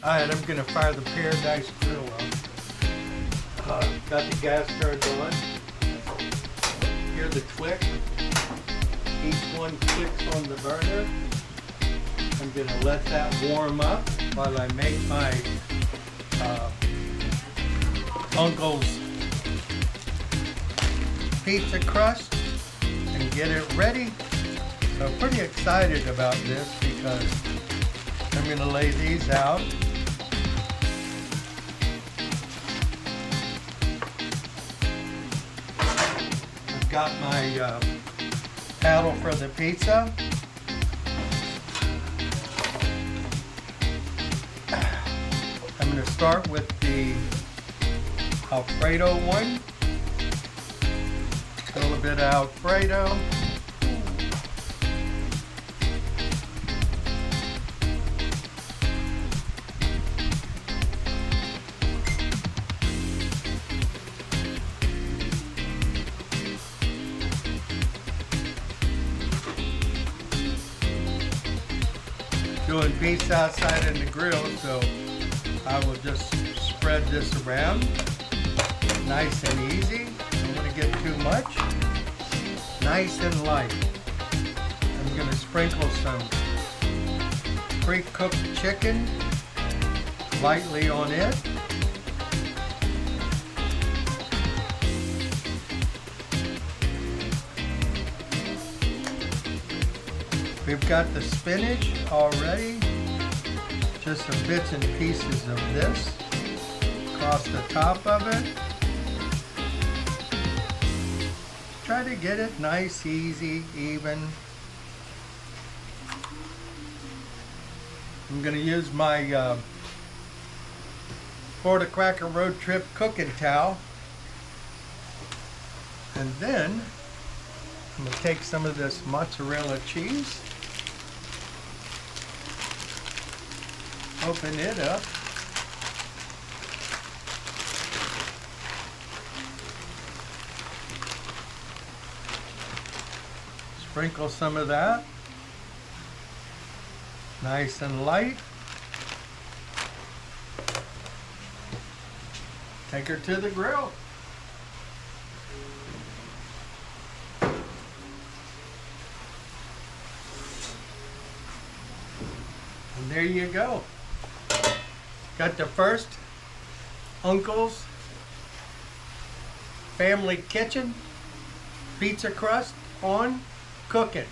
Alright, I'm gonna fire the Paradise Grill up. Got the gas turned on. Hear the click. Each one clicks on the burner. I'm gonna let that warm up while I make my uncle's pizza crust and get it ready. So I'm pretty excited about this because I'm gonna lay these out. I've got my paddle for the pizza. I'm going to start with the Alfredo one. A little bit of Alfredo. Doing pizza outside in the grill, so I will just spread this around nice and easy. Don't want to get too much. Nice and light. I'm going to sprinkle some pre-cooked chicken lightly on it. We've got the spinach already, just some bits and pieces of this across the top of it. Try to get it nice, easy, even. I'm going to use my Florida Cracker Road Trip cooking towel, and then I'm going to take some of this mozzarella cheese. Open it up. Sprinkle some of that. Nice and light. Take her to the grill. And there you go. Got the first Uncle's Family Kitchen pizza crust on, cooking.